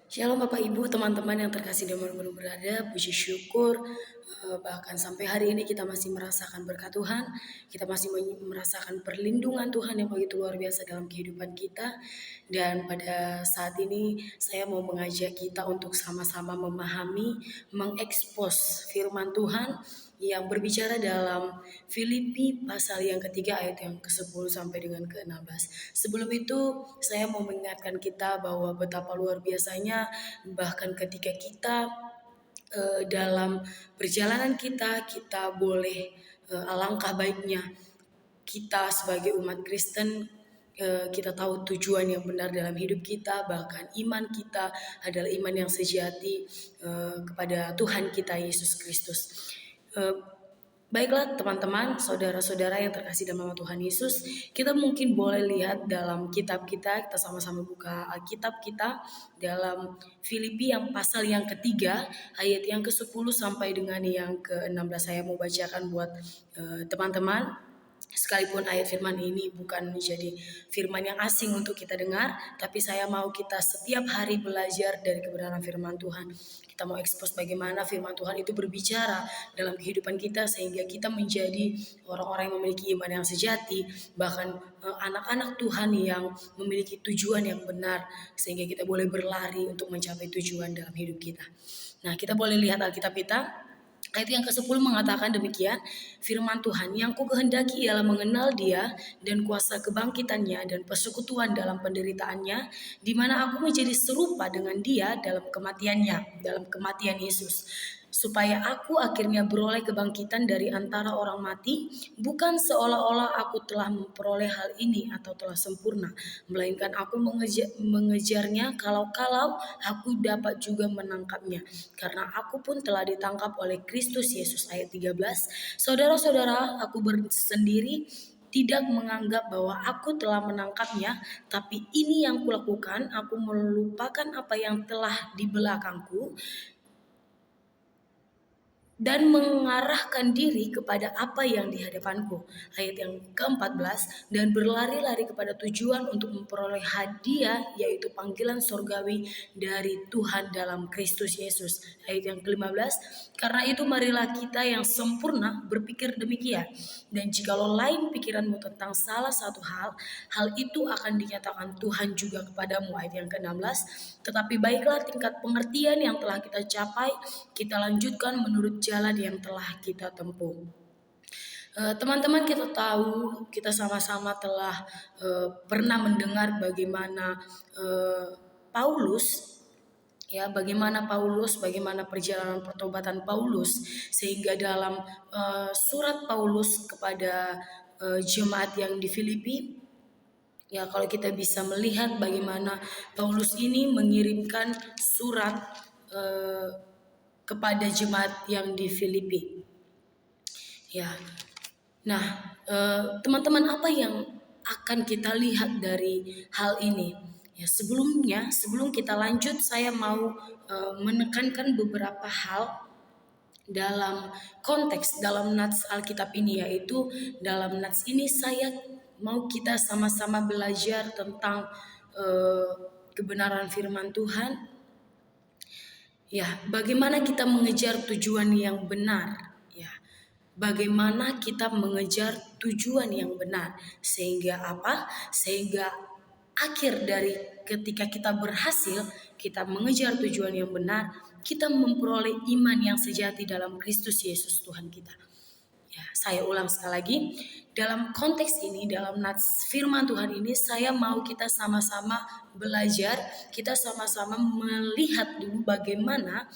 Shalom Bapak Ibu, teman-teman yang terkasih dimanapun berada, puji syukur bahkan sampai hari ini kita masih merasakan berkat Tuhan, kita masih merasakan perlindungan Tuhan yang begitu luar biasa dalam kehidupan kita. Dan pada saat ini saya mau mengajak kita untuk sama-sama memahami, mengekspos firman Tuhan yang berbicara dalam Filipi pasal yang ketiga ayat yang ke-10 sampai dengan ke-16. Sebelum itu saya mau mengingatkan kita bahwa betapa luar biasanya bahkan ketika kita dalam perjalanan kita boleh alangkah baiknya kita sebagai umat Kristen kita tahu tujuan yang benar dalam hidup kita, bahkan iman kita adalah iman yang sejati kepada Tuhan kita Yesus Kristus. Baiklah teman-teman, saudara-saudara yang terkasih dalam nama Tuhan Yesus, kita mungkin boleh lihat dalam kitab kita sama-sama buka Alkitab kita dalam Filipi yang pasal yang ketiga, ayat yang ke-10 sampai dengan yang ke-16. Saya mau bacakan buat teman-teman. Sekalipun ayat firman ini bukan menjadi firman yang asing untuk kita dengar, tapi saya mau kita setiap hari belajar dari kebenaran firman Tuhan. Kita mau ekspos bagaimana firman Tuhan itu berbicara dalam kehidupan kita sehingga kita menjadi orang-orang yang memiliki iman yang sejati, bahkan anak-anak Tuhan yang memiliki tujuan yang benar sehingga kita boleh berlari untuk mencapai tujuan dalam hidup kita. Nah, kita boleh lihat Alkitab kita. Ayat yang ke-10 mengatakan demikian, firman Tuhan, yang ku kehendaki ialah mengenal Dia dan kuasa kebangkitannya dan persekutuan dalam penderitaannya, di mana aku menjadi serupa dengan Dia dalam kematiannya, dalam kematian Yesus, supaya aku akhirnya beroleh kebangkitan dari antara orang mati, bukan seolah-olah aku telah memperoleh hal ini atau telah sempurna, melainkan aku mengejarnya kalau-kalau aku dapat juga menangkapnya, karena aku pun telah ditangkap oleh Kristus Yesus. Ayat 13, saudara-saudara, aku bersendiri tidak menganggap bahwa aku telah menangkapnya, tapi ini yang kulakukan, aku melupakan apa yang telah di belakangku dan mengarahkan diri kepada apa yang di hadapanku. Ayat yang ke-14, dan berlari-lari kepada tujuan untuk memperoleh hadiah, yaitu panggilan sorgawi dari Tuhan dalam Kristus Yesus. Ayat yang ke-15, karena itu marilah kita yang sempurna berpikir demikian, dan jikalau lain pikiranmu tentang salah satu hal itu akan dinyatakan Tuhan juga kepadamu. Ayat yang ke-16, tetapi baiklah tingkat pengertian yang telah kita capai, kita lanjutkan menurut jalan yang telah kita tempuh. Teman-teman, kita tahu, kita sama-sama telah pernah mendengar bagaimana Paulus, bagaimana perjalanan pertobatan Paulus, sehingga dalam surat Paulus kepada jemaat yang di Filipi, kalau kita bisa melihat bagaimana Paulus ini mengirimkan surat kepada jemaat yang di Filipi. Nah, teman-teman, apa yang akan kita lihat dari hal ini? Sebelum kita lanjut, saya mau menekankan beberapa hal dalam konteks dalam nats Alkitab ini, yaitu dalam nats ini saya mau kita sama-sama belajar tentang kebenaran firman Tuhan. Bagaimana kita mengejar tujuan yang benar. Bagaimana kita mengejar tujuan yang benar. Sehingga apa? Sehingga akhir dari ketika kita berhasil, kita mengejar tujuan yang benar, kita memperoleh iman yang sejati dalam Kristus Yesus Tuhan kita. Saya ulang sekali lagi, dalam konteks ini, dalam nats firman Tuhan ini, saya mau kita sama-sama belajar, kita sama-sama melihat dulu bagaimana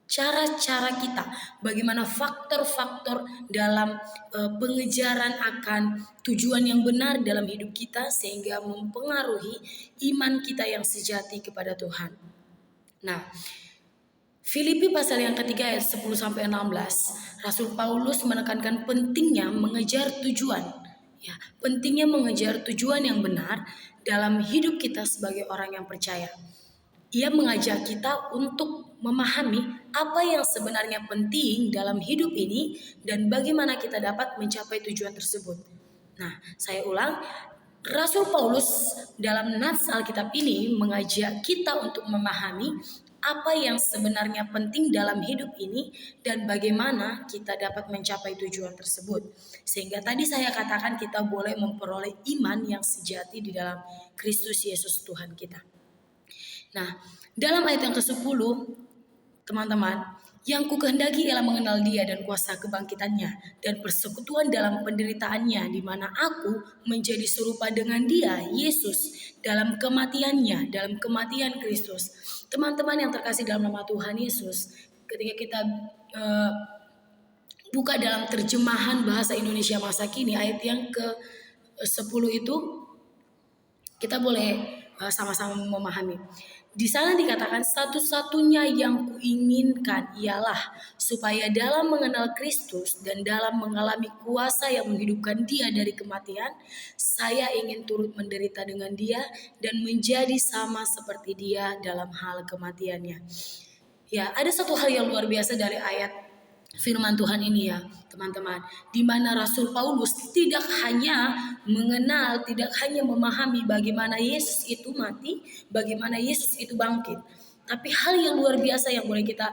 cara-cara kita, bagaimana faktor-faktor dalam pengejaran akan tujuan yang benar dalam hidup kita, sehingga mempengaruhi iman kita yang sejati kepada Tuhan. Nah, Filipi pasal yang ketiga ayat 10-16, Rasul Paulus menekankan pentingnya mengejar tujuan. Pentingnya mengejar tujuan yang benar dalam hidup kita sebagai orang yang percaya. Ia mengajak kita untuk memahami apa yang sebenarnya penting dalam hidup ini dan bagaimana kita dapat mencapai tujuan tersebut. Nah, saya ulang, Rasul Paulus dalam nats Alkitab ini mengajak kita untuk memahami apa yang sebenarnya penting dalam hidup ini dan bagaimana kita dapat mencapai tujuan tersebut. Sehingga tadi saya katakan kita boleh memperoleh iman yang sejati di dalam Kristus Yesus Tuhan kita. Nah, dalam ayat yang ke-10, teman-teman, yang kukehendaki ialah mengenal Dia dan kuasa kebangkitannya dan persekutuan dalam penderitaannya, di mana aku menjadi serupa dengan Dia, Yesus, dalam kematiannya, dalam kematian Kristus. Teman-teman yang terkasih dalam nama Tuhan Yesus, ketika kita buka dalam terjemahan bahasa Indonesia masa kini ayat yang ke-10 itu, kita boleh sama-sama memahami. Di sana dikatakan satu-satunya yang kuinginkan ialah supaya dalam mengenal Kristus dan dalam mengalami kuasa yang menghidupkan Dia dari kematian, saya ingin turut menderita dengan Dia dan menjadi sama seperti Dia dalam hal kematiannya. Ya, ada satu hal yang luar biasa dari ayat firman Tuhan ini ya teman-teman, di mana Rasul Paulus tidak hanya mengenal, tidak hanya memahami bagaimana Yesus itu mati, bagaimana Yesus itu bangkit, tapi hal yang luar biasa yang boleh kita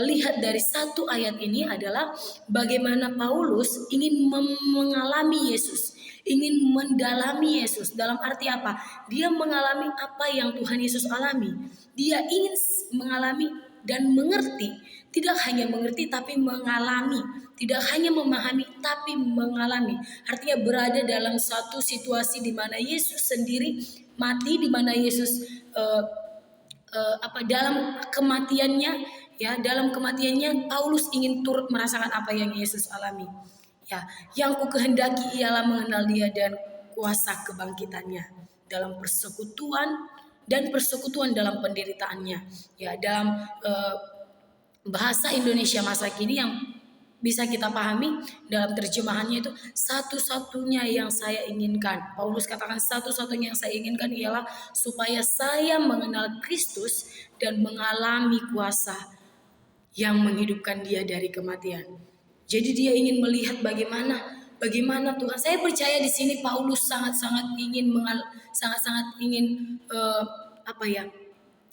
lihat dari satu ayat ini adalah bagaimana Paulus ingin mengalami Yesus, ingin mendalami Yesus. Dalam arti apa? Dia mengalami apa yang Tuhan Yesus alami. Dia ingin mengalami dan mengerti. Tidak hanya mengerti tapi mengalami. Tidak hanya memahami tapi mengalami. Artinya berada dalam satu situasi di mana Yesus sendiri mati, di mana Yesus dalam kematiannya, ya, dalam kematiannya Paulus ingin turut merasakan apa yang Yesus alami. Ya, yang kukehendaki ialah mengenal Dia dan kuasa kebangkitannya dalam persekutuan dan persekutuan dalam penderitaannya. Ya, dalam bahasa Indonesia masa kini yang bisa kita pahami dalam terjemahannya itu, satu-satunya yang saya inginkan, Paulus katakan satu-satunya yang saya inginkan ialah supaya saya mengenal Kristus dan mengalami kuasa yang menghidupkan Dia dari kematian. Jadi dia ingin melihat bagaimana Tuhan. Saya percaya di sini Paulus sangat-sangat ingin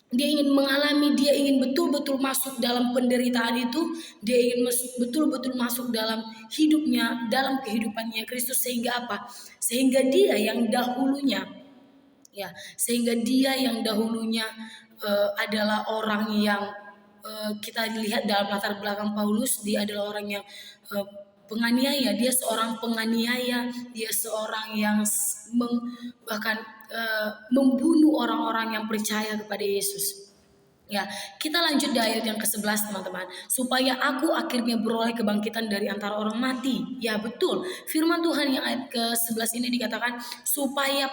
dia ingin mengalami, dia ingin betul-betul masuk dalam penderitaan itu, dia ingin betul-betul masuk dalam hidupnya, dalam kehidupannya Kristus, sehingga apa? Sehingga dia yang dahulunya adalah orang yang kita lihat dalam latar belakang Paulus, dia adalah orang yang penganiaya, dia seorang penganiaya, dia seorang yang bahkan membunuh orang-orang yang percaya kepada Yesus. Ya, kita lanjut di ayat yang ke-11 teman-teman. Supaya aku akhirnya beroleh kebangkitan dari antara orang mati. Ya betul, firman Tuhan yang ayat ke-11 ini dikatakan supaya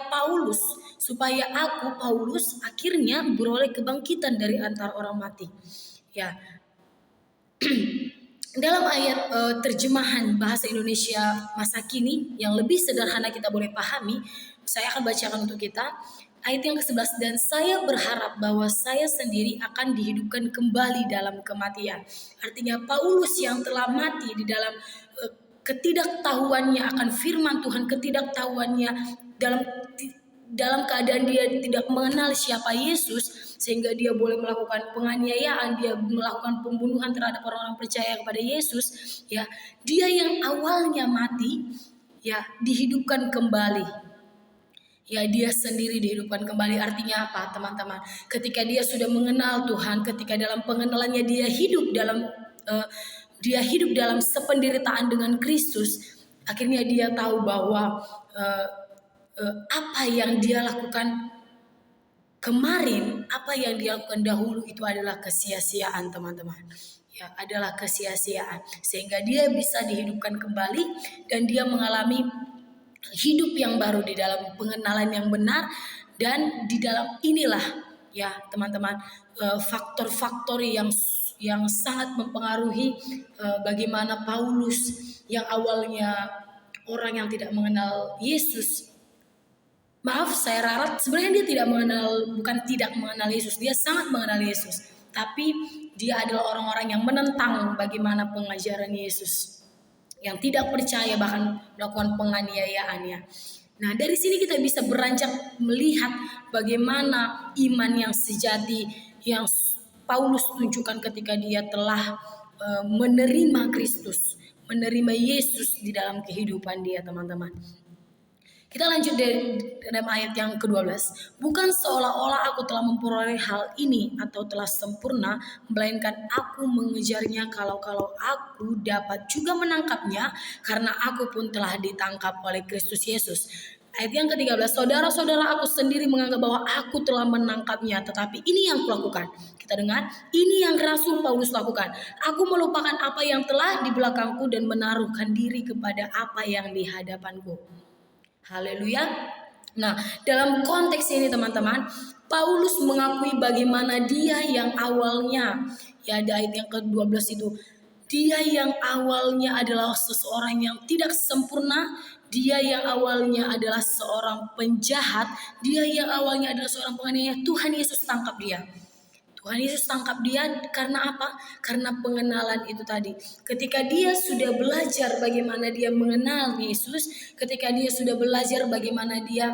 aku Paulus akhirnya beroleh kebangkitan dari antara orang mati. Ya. Dalam ayat terjemahan bahasa Indonesia masa kini yang lebih sederhana kita boleh pahami, saya akan bacakan untuk kita ayat yang ke-11. Dan saya berharap bahwa saya sendiri akan dihidupkan kembali dalam kematian. Artinya Paulus yang telah mati di dalam ketidaktahuannya akan firman Tuhan, ketidaktahuannya dalam keadaan dia tidak mengenal siapa Yesus, sehingga dia boleh melakukan penganiayaan, dia melakukan pembunuhan terhadap orang-orang percaya kepada Yesus. Ya, dia yang awalnya mati, ya, dihidupkan kembali. Ya, dia sendiri dihidupkan kembali. Artinya apa, teman-teman? Ketika dia sudah mengenal Tuhan, ketika dalam pengenalannya dia hidup dalam sependeritaan dengan Kristus, akhirnya dia tahu bahwa apa yang dia lakukan kemarin, apa yang dia lakukan dahulu itu adalah kesia-siaan, teman-teman. Ya, adalah kesia-siaan. Sehingga dia bisa dihidupkan kembali dan dia mengalami hidup yang baru di dalam pengenalan yang benar. Dan di dalam inilah, ya teman-teman, faktor-faktor yang sangat mempengaruhi bagaimana Paulus yang awalnya orang yang tidak mengenal Yesus. Maaf, saya ralat. Sebenarnya dia bukan tidak mengenal Yesus. Dia sangat mengenal Yesus. Tapi dia adalah orang-orang yang menentang bagaimana pengajaran Yesus. Yang tidak percaya, bahkan melakukan penganiayaannya. Nah, dari sini kita bisa beranjak melihat bagaimana iman yang sejati yang Paulus tunjukkan ketika dia telah menerima Kristus, menerima Yesus di dalam kehidupan dia, teman-teman. Kita lanjut dari dalam ayat yang ke-12. Bukan seolah-olah aku telah memperoleh hal ini atau telah sempurna, melainkan aku mengejarnya kalau aku dapat juga menangkapnya, karena aku pun telah ditangkap oleh Kristus Yesus. Ayat yang ke-13, saudara-saudara, aku sendiri menganggap bahwa aku telah menangkapnya, tetapi ini yang kulakukan. Kita dengar, ini yang Rasul Paulus lakukan. Aku melupakan apa yang telah di belakangku dan menaruhkan diri kepada apa yang di hadapanku. Haleluya. Nah, dalam konteks ini teman-teman, Paulus mengakui bagaimana dia yang awalnya, ya di ayat yang ke-12 itu, dia yang awalnya adalah seseorang yang tidak sempurna, dia yang awalnya adalah seorang penjahat, dia yang awalnya adalah seorang penganiaya, Tuhan Yesus tangkap dia. Tuhan Yesus tangkap dia karena apa? Karena pengenalan itu tadi. Ketika dia sudah belajar bagaimana dia mengenal Yesus, ketika dia sudah belajar bagaimana dia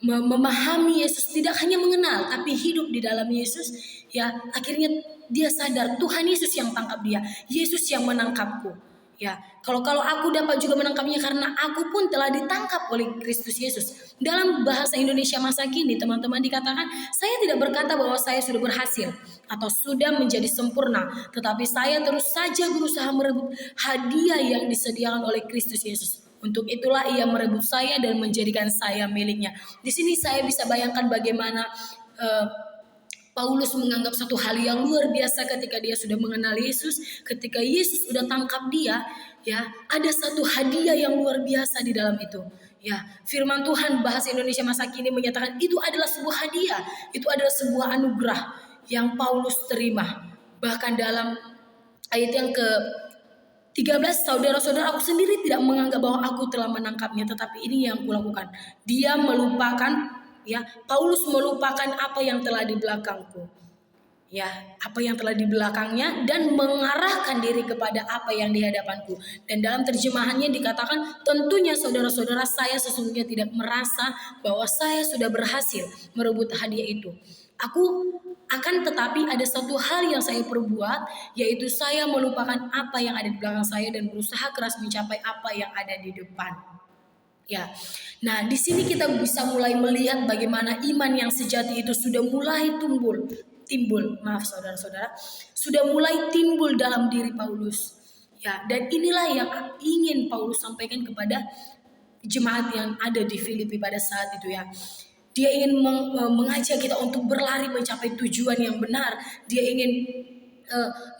memahami Yesus, tidak hanya mengenal tapi hidup di dalam Yesus, ya akhirnya dia sadar Tuhan Yesus yang tangkap dia, Yesus yang menangkapku. Ya, kalau aku dapat juga menangkapnya karena aku pun telah ditangkap oleh Kristus Yesus. Dalam bahasa Indonesia masa kini, teman-teman, dikatakan, saya tidak berkata bahwa saya sudah berhasil atau sudah menjadi sempurna, tetapi saya terus saja berusaha merebut hadiah yang disediakan oleh Kristus Yesus. Untuk itulah ia merebut saya dan menjadikan saya miliknya. Di sini saya bisa bayangkan bagaimana Paulus menganggap satu hal yang luar biasa ketika dia sudah mengenal Yesus, ketika Yesus sudah tangkap dia, ya, ada satu hadiah yang luar biasa di dalam itu. Ya, firman Tuhan bahasa Indonesia masa kini menyatakan itu adalah sebuah hadiah, itu adalah sebuah anugerah yang Paulus terima. Bahkan dalam ayat yang ke-13, saudara-saudara, aku sendiri tidak menganggap bahwa aku telah menangkapnya, tetapi ini yang kulakukan. Dia melupakan, ya, Paulus melupakan apa yang telah di belakangku, ya, apa yang telah di belakangnya, dan mengarahkan diri kepada apa yang di hadapanku. Dan dalam terjemahannya dikatakan, tentunya saudara-saudara, saya sesungguhnya tidak merasa bahwa saya sudah berhasil merebut hadiah itu. Akan tetapi ada satu hal yang saya perbuat, yaitu saya melupakan apa yang ada di belakang saya dan berusaha keras mencapai apa yang ada di depan. Ya, nah di sini kita bisa mulai melihat bagaimana iman yang sejati itu sudah mulai timbul, maaf saudara-saudara, sudah mulai timbul dalam diri Paulus. Ya, dan inilah yang ingin Paulus sampaikan kepada jemaat yang ada di Filipi pada saat itu, ya. Dia ingin mengajak kita untuk berlari mencapai tujuan yang benar. Dia ingin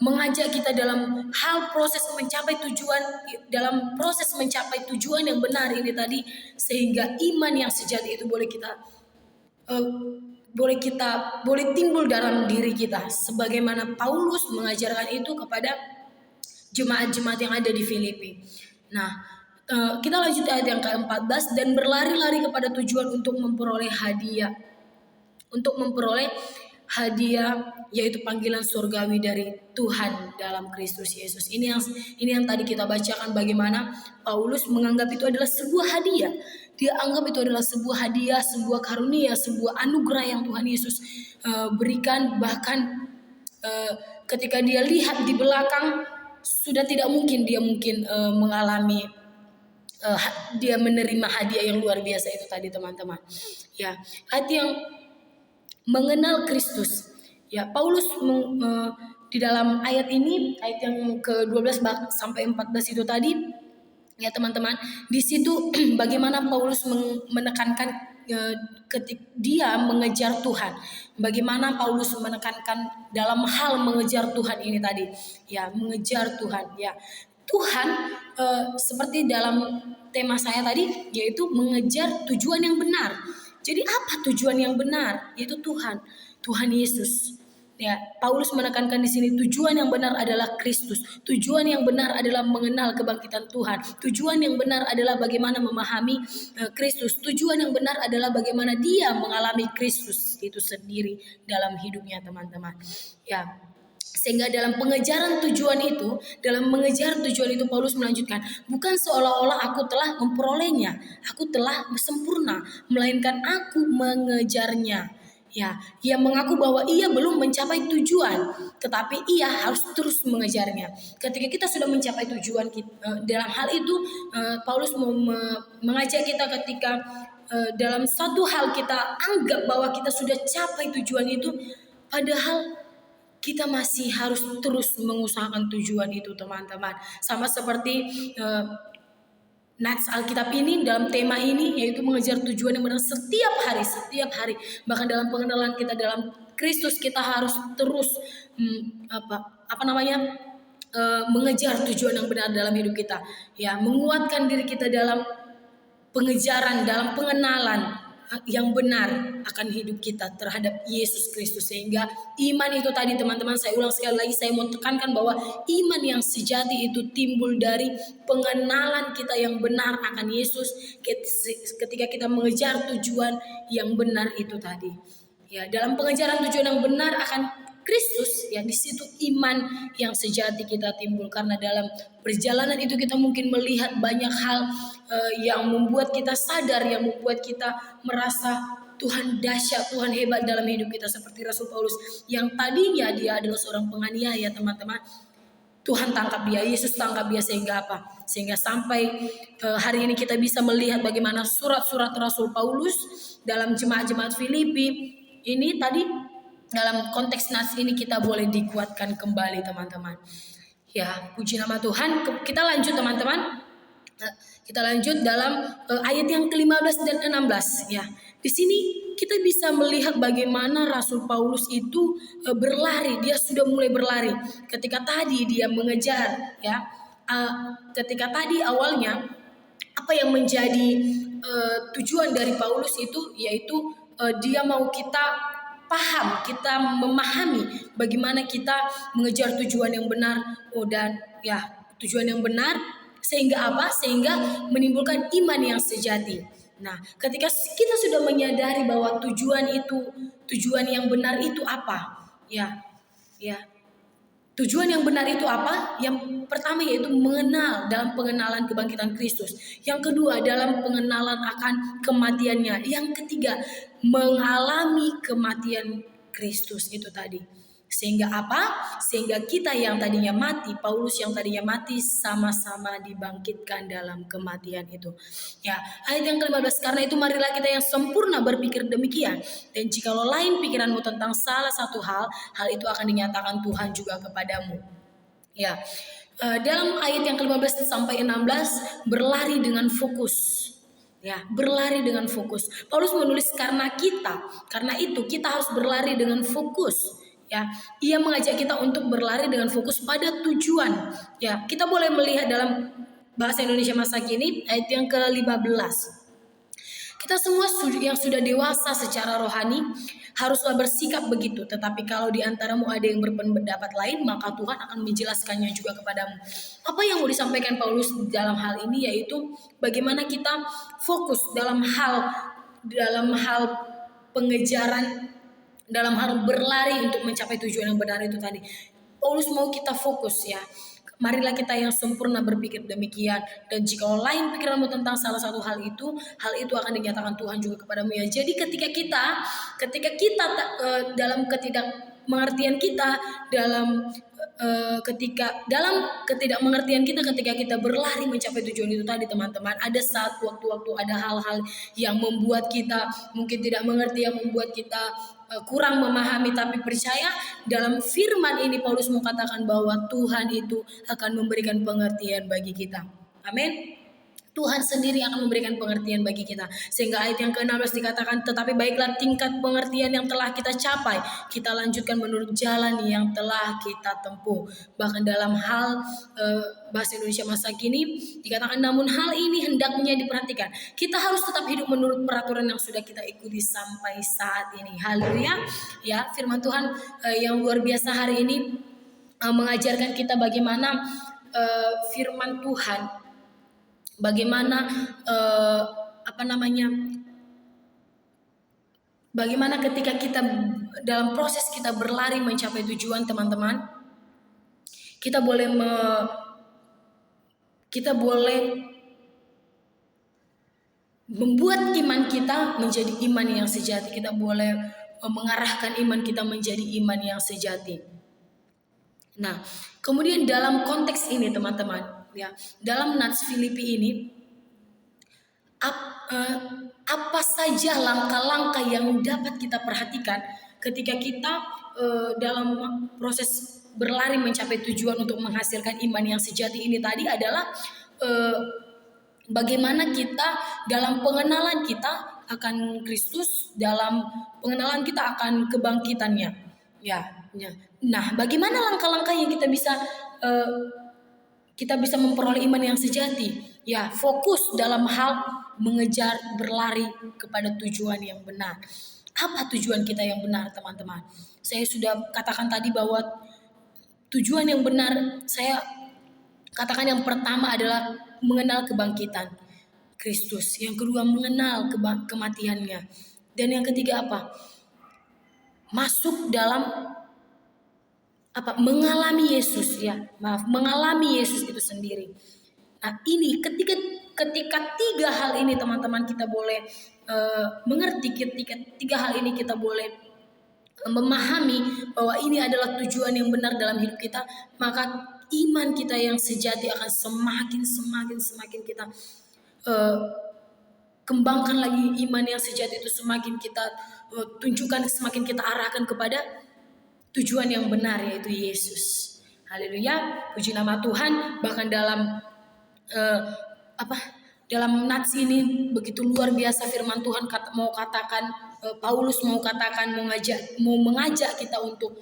mengajak kita dalam hal proses mencapai tujuan, dalam proses mencapai tujuan yang benar ini tadi, sehingga iman yang sejati itu boleh timbul dalam diri kita, sebagaimana Paulus mengajarkan itu kepada jemaat-jemaat yang ada di Filipi. Nah, kita lanjut ayat yang ke-14, dan berlari-lari kepada tujuan untuk memperoleh hadiah, yaitu panggilan surgawi dari Tuhan dalam Kristus Yesus. Ini yang tadi kita bacakan, bagaimana Paulus menganggap itu adalah sebuah hadiah. Dia anggap itu adalah sebuah hadiah, sebuah karunia, sebuah anugerah yang Tuhan Yesus berikan. Bahkan ketika dia lihat di belakang, sudah tidak mungkin dia mengalami dia menerima hadiah yang luar biasa itu tadi, teman-teman. Ya, hati yang mengenal Kristus. Ya, Paulus di dalam ayat ini, ayat yang ke-12 sampai 14 itu tadi, ya teman-teman, di situ bagaimana Paulus menekankan ketika dia mengejar Tuhan. Bagaimana Paulus menekankan dalam hal mengejar Tuhan ini tadi, ya, mengejar Tuhan, ya. Tuhan seperti dalam tema saya tadi, yaitu mengejar tujuan yang benar. Jadi apa tujuan yang benar? Yaitu Tuhan Yesus. Ya, Paulus menekankan di sini tujuan yang benar adalah Kristus. Tujuan yang benar adalah mengenal kebangkitan Tuhan. Tujuan yang benar adalah bagaimana memahami Kristus. Tujuan yang benar adalah bagaimana dia mengalami Kristus itu sendiri dalam hidupnya, teman-teman. Ya. Sehingga dalam pengejaran tujuan itu, dalam mengejar tujuan itu Paulus melanjutkan, bukan seolah-olah aku telah memperolehnya, aku telah sempurna, melainkan aku mengejarnya. Ya, ia mengaku bahwa ia belum mencapai tujuan, tetapi ia harus terus mengejarnya. Ketika kita sudah mencapai tujuan dalam hal itu Paulus mengajak kita ketika dalam satu hal kita anggap bahwa kita sudah capai tujuan itu, padahal kita masih harus terus mengusahakan tujuan itu, teman-teman. Sama seperti nats Alkitab ini dalam tema ini, yaitu mengejar tujuan yang benar setiap hari. Bahkan dalam pengenalan kita dalam Kristus, kita harus terus mengejar tujuan yang benar dalam hidup kita. Ya, menguatkan diri kita dalam pengejaran, dalam pengenalan yang benar akan hidup kita terhadap Yesus Kristus. Sehingga iman itu tadi, teman-teman, saya ulang sekali lagi, saya mau tekankan bahwa iman yang sejati itu timbul dari pengenalan kita yang benar akan Yesus ketika kita mengejar tujuan yang benar itu tadi. Ya, dalam pengejaran tujuan yang benar akan Kristus, ya, di situ iman yang sejati kita timbul. Karena dalam perjalanan itu kita mungkin melihat banyak hal yang membuat kita sadar, yang membuat kita merasa Tuhan dahsyat, Tuhan hebat dalam hidup kita. Seperti Rasul Paulus yang tadinya dia adalah seorang penganiaya, teman-teman. Tuhan tangkap dia, Yesus tangkap dia, sehingga apa? Sehingga sampai hari ini kita bisa melihat bagaimana surat-surat Rasul Paulus dalam jemaat-jemaat Filipi ini tadi. Dalam konteks nats ini kita boleh dikuatkan kembali, teman-teman. Ya, puji nama Tuhan. Kita lanjut, teman-teman. Kita lanjut dalam ayat yang ke-15 dan 16. Ya, di sini kita bisa melihat bagaimana Rasul Paulus itu berlari. Dia sudah mulai berlari. Ketika tadi dia mengejar, ya. Ketika tadi awalnya apa yang menjadi tujuan dari Paulus itu, yaitu dia mau kita paham, kita memahami bagaimana kita mengejar tujuan yang benar, dan ya, tujuan yang benar sehingga apa? Sehingga menimbulkan iman yang sejati. Nah, ketika kita sudah menyadari bahwa tujuan yang benar itu apa? Ya. Tujuan yang benar itu apa? Yang pertama yaitu mengenal, dalam pengenalan kebangkitan Kristus. Yang kedua dalam pengenalan akan kematiannya. Yang ketiga mengalami kematian Kristus itu tadi. Sehingga apa? Sehingga kita yang tadinya mati, Paulus yang tadinya mati, sama-sama dibangkitkan dalam kematian itu. Ya, ayat yang ke-15, karena itu marilah kita yang sempurna berpikir demikian. Dan jikalau lain pikiranmu tentang salah satu hal itu akan dinyatakan Tuhan juga kepadamu. Ya, dalam ayat yang ke-15 sampai 16, berlari dengan fokus. Ya, berlari dengan fokus. Paulus menulis karena itu kita harus berlari dengan fokus. Ya, ia mengajak kita untuk berlari dengan fokus pada tujuan. Ya, kita boleh melihat dalam bahasa Indonesia masa kini ayat yang ke-15. Kita semua yang sudah dewasa secara rohani haruslah bersikap begitu. Tetapi kalau di antaramu ada yang berpendapat lain, maka Tuhan akan menjelaskannya juga kepadamu. Apa yang mau disampaikan Paulus dalam hal ini, yaitu bagaimana kita fokus dalam hal pengejaran, dalam hal berlari untuk mencapai tujuan yang benar itu tadi. Paulus mau kita fokus, ya. Marilah kita yang sempurna berpikir demikian. Dan jika lain pikiranmu tentang salah satu hal itu akan dinyatakan Tuhan juga kepadamu, ya. Jadi ketika kita dalam ketidakmengertian kita, dalam ketidakmengertian kita, ketika kita berlari mencapai tujuan itu tadi, teman-teman, ada saat waktu-waktu ada hal-hal yang membuat kita mungkin tidak mengerti, yang membuat kita kurang memahami. Tapi percaya dalam firman ini Paulus mengatakan bahwa Tuhan itu akan memberikan pengertian bagi kita. Amin. Tuhan sendiri akan memberikan pengertian bagi kita. Sehingga ayat yang ke-16 dikatakan, tetapi baiklah tingkat pengertian yang telah kita capai, kita lanjutkan menurut jalan yang telah kita tempuh. Bahkan dalam hal bahasa Indonesia masa kini dikatakan, namun hal ini hendaknya diperhatikan. Kita harus tetap hidup menurut peraturan yang sudah kita ikuti sampai saat ini. Haleluya. Ya, firman Tuhan yang luar biasa hari ini mengajarkan kita bagaimana firman Tuhan, bagaimana bagaimana ketika kita dalam proses kita berlari mencapai tujuan, teman-teman, kita boleh membuat iman kita menjadi iman yang sejati. Kita boleh mengarahkan iman kita menjadi iman yang sejati. Nah, kemudian dalam konteks ini, teman-teman, ya, dalam Nats Filipi ini, apa saja langkah-langkah yang dapat kita perhatikan ketika kita dalam proses berlari mencapai tujuan untuk menghasilkan iman yang sejati ini tadi adalah bagaimana kita dalam pengenalan kita akan Kristus, dalam pengenalan kita akan kebangkitannya. Ya. Nah, bagaimana langkah-langkah yang kita bisa memperoleh iman yang sejati? Ya, fokus dalam hal mengejar berlari kepada tujuan yang benar. Apa tujuan kita yang benar, teman-teman? Saya sudah katakan tadi bahwa tujuan yang benar, saya katakan yang pertama adalah mengenal kebangkitan Kristus. Yang kedua, mengenal kematiannya. Dan yang ketiga apa? Masuk dalam mengalami Yesus, ya. Mengalami Yesus itu sendiri. Nah, ini ketika tiga hal ini, teman-teman, kita boleh mengerti, ketika tiga hal ini kita boleh memahami bahwa ini adalah tujuan yang benar dalam hidup kita, maka iman kita yang sejati akan semakin kita kembangkan lagi. Iman yang sejati itu semakin kita tunjukkan, semakin kita arahkan kepada tujuan yang benar, yaitu Yesus. Haleluya, puji nama Tuhan. Bahkan dalam dalam nats ini begitu luar biasa firman Tuhan Paulus mau mengajak kita untuk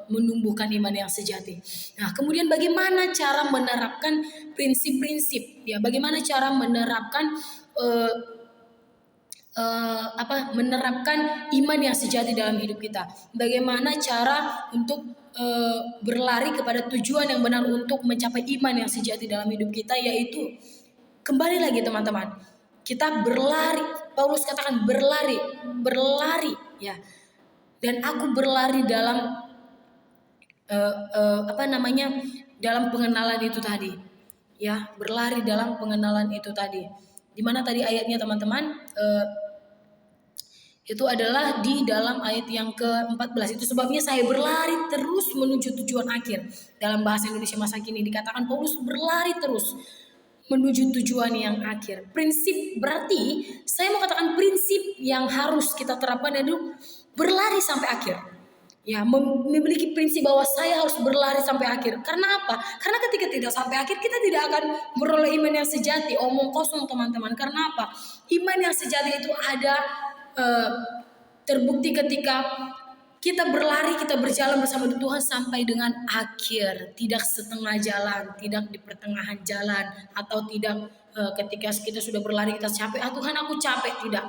menumbuhkan iman yang sejati. Nah, kemudian bagaimana cara menerapkan prinsip-prinsip, ya, bagaimana cara menerapkan menerapkan iman yang sejati dalam hidup kita. Bagaimana cara untuk berlari kepada tujuan yang benar untuk mencapai iman yang sejati dalam hidup kita, yaitu kembali lagi, teman-teman, kita berlari. Paulus katakan berlari, ya. Dan aku berlari dalam dalam pengenalan itu tadi, ya, berlari dalam pengenalan itu tadi. Di mana tadi ayatnya, teman-teman? Itu adalah di dalam ayat yang ke-14. Itu sebabnya saya berlari terus menuju tujuan akhir. Dalam bahasa Indonesia masa kini dikatakan Paulus berlari terus menuju tujuan yang akhir. Prinsip, berarti saya mau katakan prinsip yang harus kita terapkan itu berlari sampai akhir. Ya, memiliki prinsip bahwa saya harus berlari sampai akhir. Karena apa? Karena ketika tidak sampai akhir, kita tidak akan beroleh iman yang sejati. Omong kosong, teman-teman. Karena apa? Iman yang sejati itu ada terbukti ketika kita berlari, kita berjalan bersama Tuhan sampai dengan akhir, tidak setengah jalan, tidak di pertengahan jalan, atau tidak ketika kita sudah berlari kita capek, Tuhan aku capek, tidak,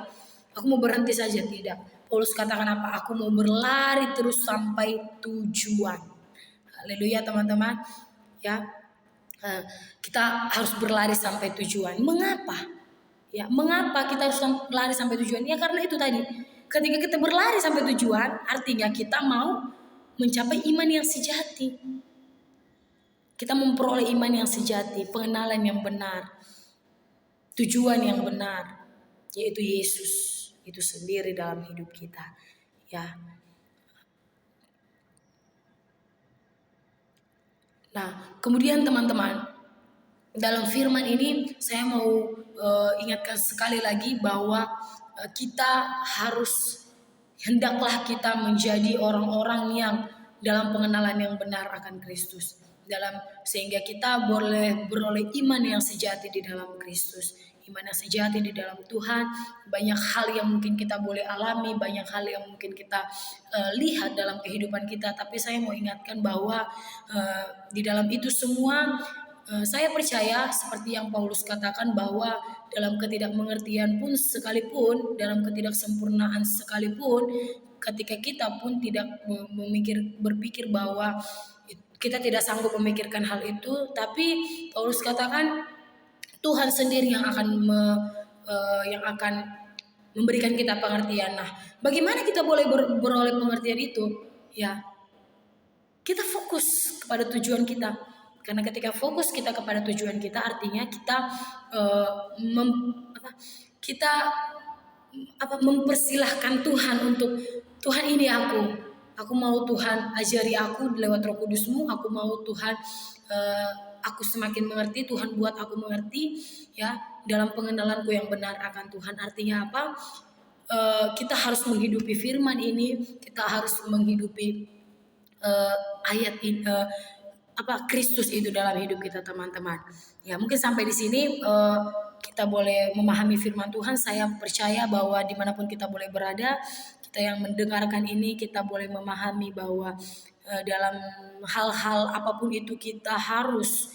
aku mau berhenti saja, tidak. Paulus katakan apa? Aku mau berlari terus sampai tujuan. Haleluya, teman-teman, ya. Kita harus berlari sampai tujuan. Mengapa? Ya, mengapa kita harus berlari sampai tujuan? Ya, karena itu tadi. Ketika kita berlari sampai tujuan, artinya kita mau mencapai iman yang sejati. Kita memperoleh iman yang sejati, pengenalan yang benar, tujuan yang benar, yaitu Yesus itu sendiri dalam hidup kita. Ya. Nah, kemudian teman-teman, dalam firman ini saya mau ingatkan sekali lagi bahwa hendaklah kita menjadi orang-orang yang dalam pengenalan yang benar akan Kristus, sehingga kita boleh beroleh iman yang sejati di dalam Kristus, iman yang sejati di dalam Tuhan. Banyak hal yang mungkin kita boleh alami, banyak hal yang mungkin kita lihat dalam kehidupan kita, tapi saya mau ingatkan bahwa di dalam itu semua saya percaya seperti yang Paulus katakan bahwa dalam ketidakmengertian pun sekalipun, dalam ketidaksempurnaan sekalipun, ketika kita pun tidak berpikir bahwa kita tidak sanggup memikirkan hal itu, tapi Paulus katakan Tuhan sendiri yang akan memberikan kita pengertian. Nah, bagaimana kita boleh beroleh pengertian itu? Ya, kita fokus kepada tujuan kita. Karena ketika fokus kita kepada tujuan kita, artinya kita eh, kita mempersilahkan Tuhan untuk Tuhan ini aku mau Tuhan ajari aku lewat Roh Kudus-Mu, aku mau Tuhan aku semakin mengerti, Tuhan buat aku mengerti ya dalam pengenalanku yang benar akan Tuhan. Artinya apa? Kita harus menghidupi firman ini, kita harus menghidupi ayat ini, Kristus itu dalam hidup kita teman-teman. Ya mungkin sampai di sini kita boleh memahami firman Tuhan. Saya percaya bahwa dimanapun kita boleh berada, kita yang mendengarkan ini kita boleh memahami bahwa dalam hal-hal apapun itu kita harus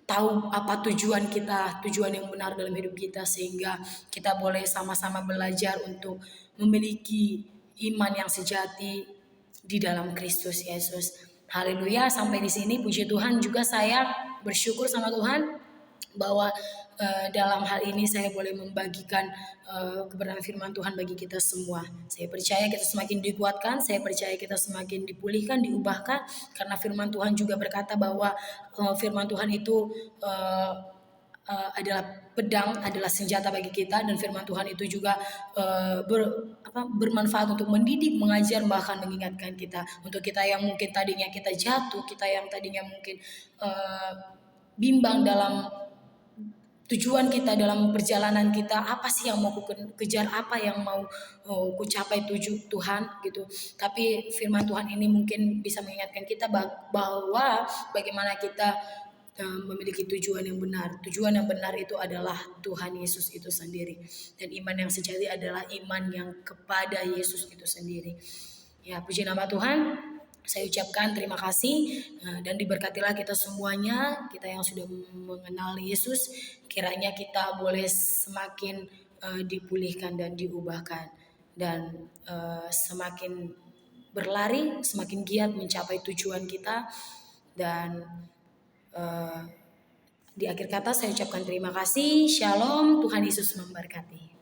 tahu apa tujuan kita, tujuan yang benar dalam hidup kita, sehingga kita boleh sama-sama belajar untuk memiliki iman yang sejati di dalam Kristus Yesus. Haleluya, sampai di sini puji Tuhan. Juga saya bersyukur sama Tuhan bahwa dalam hal ini saya boleh membagikan kebenaran firman Tuhan bagi kita semua. Saya percaya kita semakin dikuatkan, saya percaya kita semakin dipulihkan, diubahkan, karena firman Tuhan juga berkata bahwa firman Tuhan itu adalah pedang, adalah senjata bagi kita, dan firman Tuhan itu juga bermanfaat untuk mendidik, mengajar, bahkan mengingatkan kita. Untuk kita yang mungkin tadinya kita jatuh, kita yang tadinya mungkin bimbang dalam tujuan kita dalam perjalanan kita, apa sih yang mau ku kejar, apa yang mau ku capai Tuhan gitu. Tapi firman Tuhan ini mungkin bisa mengingatkan kita bahwa bagaimana kita memiliki tujuan yang benar. Tujuan yang benar itu adalah Tuhan Yesus itu sendiri. Dan iman yang sejati adalah iman yang kepada Yesus itu sendiri. Ya, puji nama Tuhan. Saya ucapkan terima kasih dan diberkatilah kita semuanya, kita yang sudah mengenal Yesus, kiranya kita boleh semakin dipulihkan dan diubahkan, dan semakin berlari, semakin giat mencapai tujuan kita. Dan di akhir kata saya ucapkan terima kasih. Shalom, Tuhan Yesus memberkati.